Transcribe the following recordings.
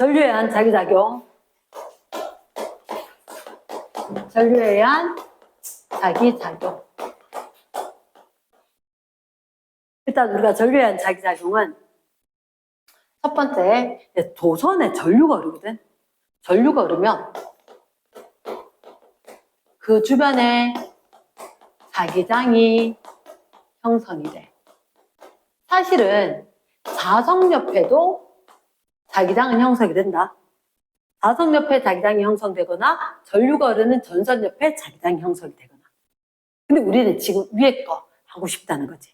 전류에 의한 자기작용. 전류에 의한 자기작용. 일단 우리가 전류에 의한 자기작용은 첫 번째, 도선에 전류가 흐르거든. 전류가 흐르면 그 주변에 자기장이 형성이 돼. 사실은 자석 옆에도 자기장은 형성이 된다. 자석 옆에 자기장이 형성되거나 전류가 흐르는 전선 옆에 자기장이 형성이 되거나. 근데 우리는 지금 위에 거 하고 싶다는 거지.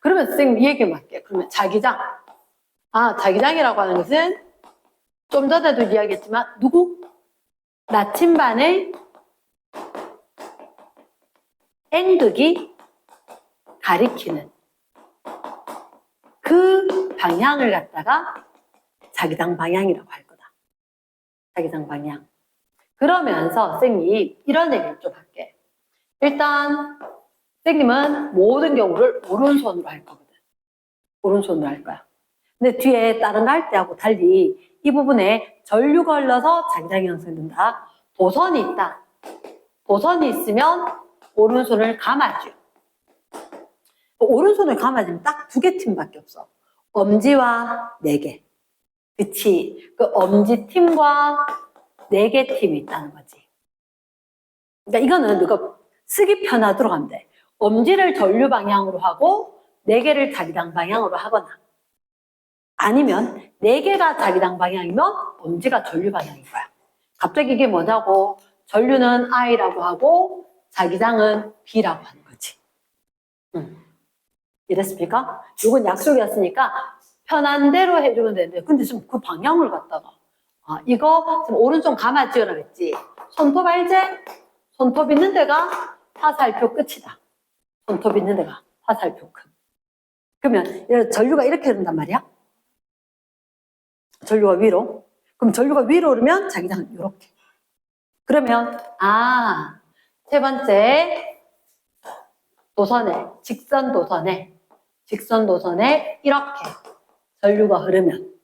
그러면 선생님 이 얘기만 할게. 그러면 자기장. 자기장이라고 하는 것은 좀 전에도 이야기했지만 누구? 나침반의 N극이 가리키는 그 방향을 갖다가 자기장 방향이라고 할 거다. 자기장 방향. 그러면서 선생님 이런 얘기를 좀 할게. 일단 선생님은 모든 경우를 오른손으로 할 거거든. 오른손으로 할 거야. 근데 뒤에 다른 거 할 때하고 달리 이 부분에 전류가 흘러서 자기장이 형성된다. 도선이 있다. 도선이 있으면 오른손을 감아줘. 오른손을 감아주면 딱 두 개 팀밖에 없어. 엄지와 네 개. 그치? 그 엄지 팀과 네 개 팀이 있다는 거지. 그러니까 이거는 너가 쓰기 편하도록 하면 돼. 엄지를 전류 방향으로 하고 네 개를 자기장 방향으로 하거나 아니면 네 개가 자기장 방향이면 엄지가 전류 방향인 거야. 갑자기 이게 뭐냐고 전류는 I라고 하고 자기장은 B라고 하는 거지. 이랬습니까? 이건 약속이었으니까 편한 대로 해주면 되는데 근데 지금 그 방향을 갖다가 이거 지금 오른손 감아지어라 그랬지. 손톱 알지? 손톱 있는 데가 화살표 끝이다. 손톱 있는 데가 화살표 끝. 그러면 전류가 이렇게 흐른단 말이야. 전류가 위로. 그럼 전류가 위로 오르면 자기장은 이렇게. 그러면 세 번째 도선에 직선 도선에 이렇게 전류가 흐르면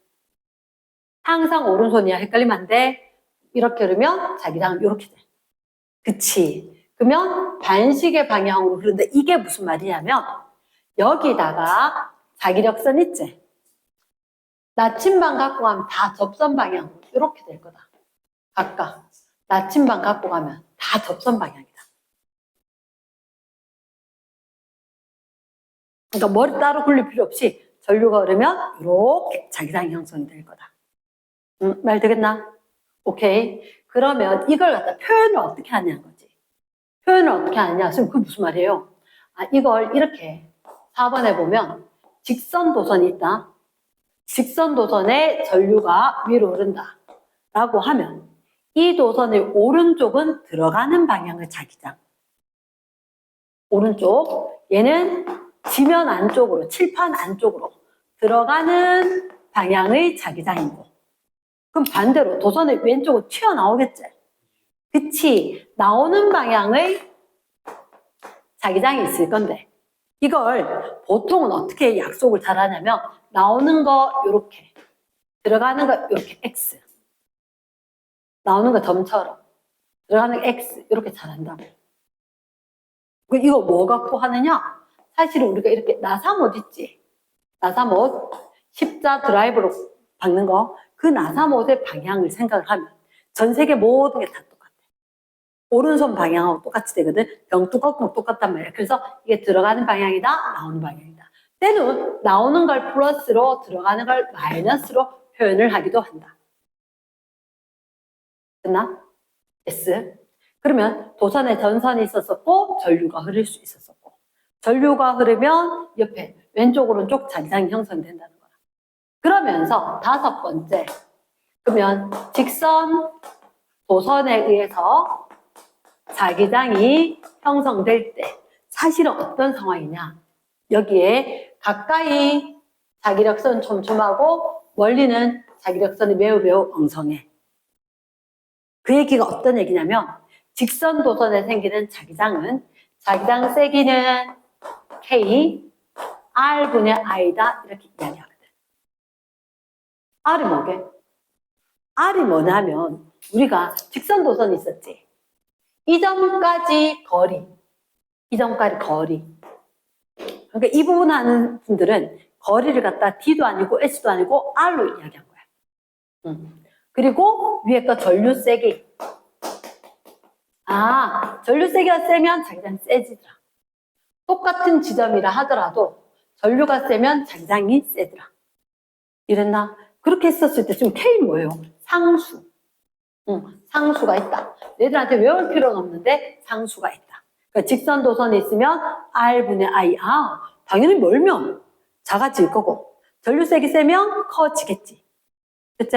항상 오른손이야. 헷갈리면 안 돼. 이렇게 흐르면 자기장은 이렇게 돼. 그치? 그러면 반시계 방향으로 흐르는데 이게 무슨 말이냐면 여기다가 자기력선 있지? 나침반 갖고 가면 다 접선 방향으로 이렇게 될 거다. 각각 나침반 갖고 가면 다 접선 방향이다. 그러니까 머리 따로 굴릴 필요 없이 전류가 흐르면 이렇게 자기장이 형성이 될 거다. 말 되겠나? 오케이. 그러면 이걸 갖다 표현을 어떻게 하냐는 거지. 표현을 어떻게 하느냐? 지금 그게 무슨 말이에요? 이걸 이렇게 4번에 보면 직선 도선이 있다. 직선 도선에 전류가 위로 흐른다. 라고 하면 이 도선의 오른쪽은 들어가는 방향의 자기장. 오른쪽. 얘는 지면 안쪽으로, 칠판 안쪽으로 들어가는 방향의 자기장이고. 그럼 반대로 도선의 왼쪽은 튀어나오겠지? 그치? 나오는 방향의 자기장이 있을 건데 이걸 보통은 어떻게 약속을 잘 하냐면 나오는 거 요렇게 들어가는 거 요렇게 X 나오는 거 점처럼 들어가는 거 X 이렇게 잘 한다고. 이거 뭐 갖고 하느냐? 사실은 우리가 이렇게 나사못 있지? 나사못 십자 드라이브로 박는 거 그 나사못의 방향을 생각을 하면 전 세계 모든 게 다 똑같아. 오른손 방향하고 똑같이 되거든. 병뚜껑도 똑같단 말이야. 그래서 이게 들어가는 방향이다, 나오는 방향이다. 때는 나오는 걸 플러스로 들어가는 걸 마이너스로 표현을 하기도 한다. 됐나? S. 그러면 도선에 전선이 있었었고 전류가 흐를 수 있었었고 전류가 흐르면 옆에 왼쪽 오른쪽 자기장이 형성된다는 거야. 그러면서 5번째. 그러면 직선 도선에 의해서 자기장이 형성될 때 사실은 어떤 상황이냐? 여기에 가까이 자기력선 촘촘하고 멀리는 자기력선이 매우 엉성해. 그 얘기가 어떤 얘기냐면 직선 도선에 생기는 자기장은 자기장 세기는 K, R분의 I다 이렇게 이야기하거든. R이 뭐게? R이 뭐냐면 우리가 직선 도선이 있었지. 이 점까지 거리. 이 점까지 거리. 그러니까 이 부분 하는 분들은 거리를 갖다 D도 아니고 S도 아니고 R로 이야기한 거야. 그리고 위에 거 전류 세기. 전류 세기가 세면 자기장이 세지더라. 똑같은 지점이라 하더라도 전류가 세면 자기장이 세더라. 이랬나? 그렇게 했었을 때 지금 K는 뭐예요? 상수. 상수가 있다. 얘들한테 외울 필요는 없는데 상수가 있다. 그러니까 직선 도선이 있으면 R분의 I. 당연히 멀면 작아질 거고 전류 세기 세면 커지겠지. 그치?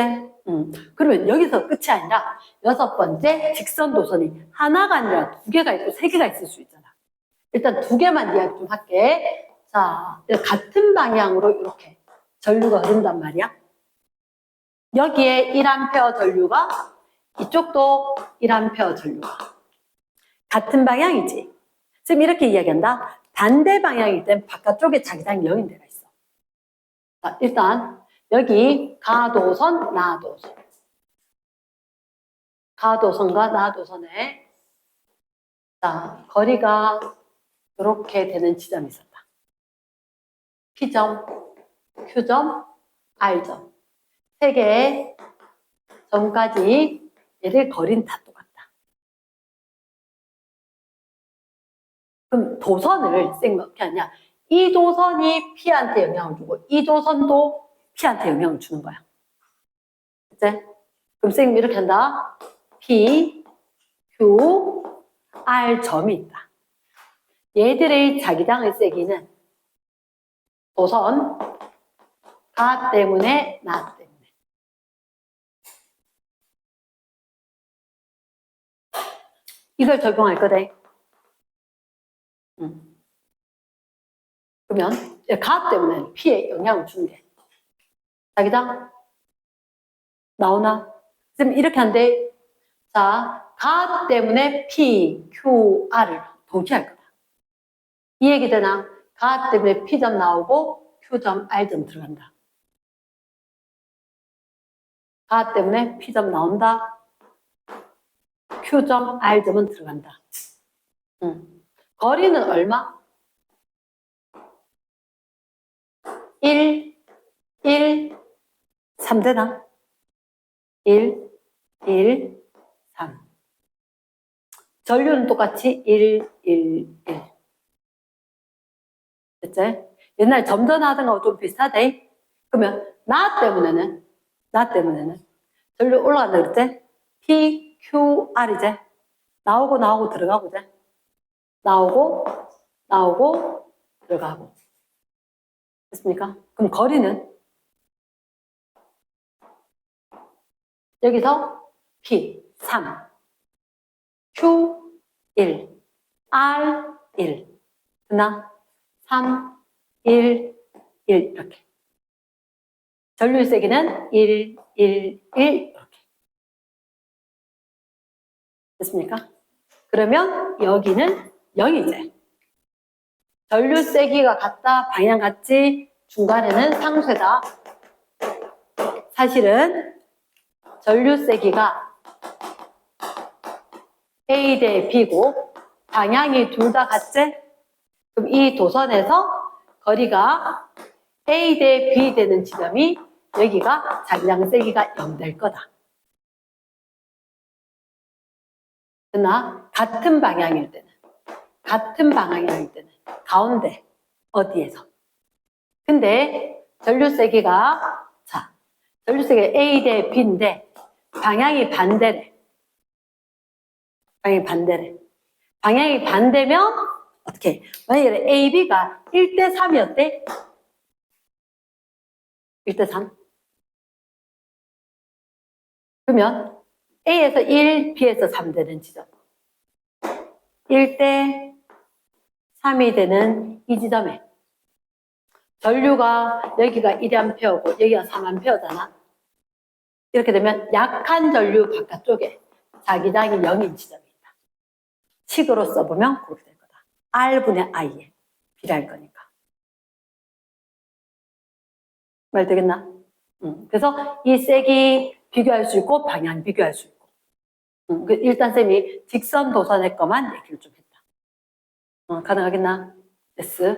그러면 여기서 끝이 아니라 6번째 직선 도선이 하나가 아니라 2개가 있고 3개가 있을 수 있잖아. 일단 2개만 이야기 좀 할게. 자, 같은 방향으로 이렇게 전류가 흐른단 말이야. 여기에 1A 전류가 이쪽도 1A 전류가 같은 방향이지. 지금 이렇게 이야기한다. 반대 방향일 땐 바깥쪽에 자기장이 0인 데가 있어. 자, 일단 여기 가도선, 나도선. 가도선과 나도선에 자, 거리가 이렇게 되는 지점이 있었다. P점, Q점, R점. 3개의 점까지 얘들 거리는 다 똑같다. 그럼 도선을 어떻게 하냐? 이 도선이 P한테 영향을 주고 이 도선도 P한테 영향을 주는 거야. 그치? 그럼 쌤이 이렇게 한다. P, Q, R 점이 있다. 얘들의 자기장의 세기는 도선, 가 때문에, 나 때문에. 이걸 적용할 거래. 그러면 가 때문에 P에 영향을 주는 게 자기장 나오나? 지금 이렇게 한데 자, 가 때문에 P, Q, R을 동시에 할 거다. 이 얘기 되나? 가 때문에 P점 나오고 Q점, R점 들어간다. 가 때문에 P점 나온다. Q점, R점은 들어간다. 거리는 얼마? 1, 1, 3 되나? 1, 1, 3. 전류는 똑같이 1, 1, 1. 됐지? 옛날 점전 하던 거하고 좀 비슷하대. 그러면 나 때문에는 전류 올라간다 그랬지? P, Q, R이지? 나오고 들어가고 돼. 나오고 들어가고. 됐습니까? 그럼 거리는 여기서 P 3, Q 1, R 1. 됐나? 3, 1, 1 이렇게. 전류 세기는 1, 1, 1 이렇게. 됐습니까? 그러면 여기는 0이지. 전류 세기가 같다, 방향 같지, 중간에는 상쇄다. 사실은 전류 세기가 A 대 B고 방향이 둘 다 같지? 그럼 이 도선에서 거리가 A 대 B 되는 지점이 여기가 자기장 세기가 0 될 거다. 그러나 같은 방향일 때는 가운데 어디에서? 근데 전류 세기가 A 대 B인데 방향이 반대래. 방향이 반대면 어떻게? 만약에 A, B가 1대 3이었대? 1대 3? 그러면 A에서 1, B에서 3 되는 지점. 1대 3이 되는 이 지점에 전류가 여기가 1A고 여기가 3A잖아. 이렇게 되면 약한 전류 바깥쪽에 자기장이 0인 지점이 있다. 식으로 써보면 그렇게 될 거다. R분의 I에 비례할 거니까. 말 되겠나? 그래서 이 세기 비교할 수 있고 방향 비교할 수 있고. 일단 쌤이 직선 도선의 것만 얘기를 좀 했다. 가능하겠나? 됐어.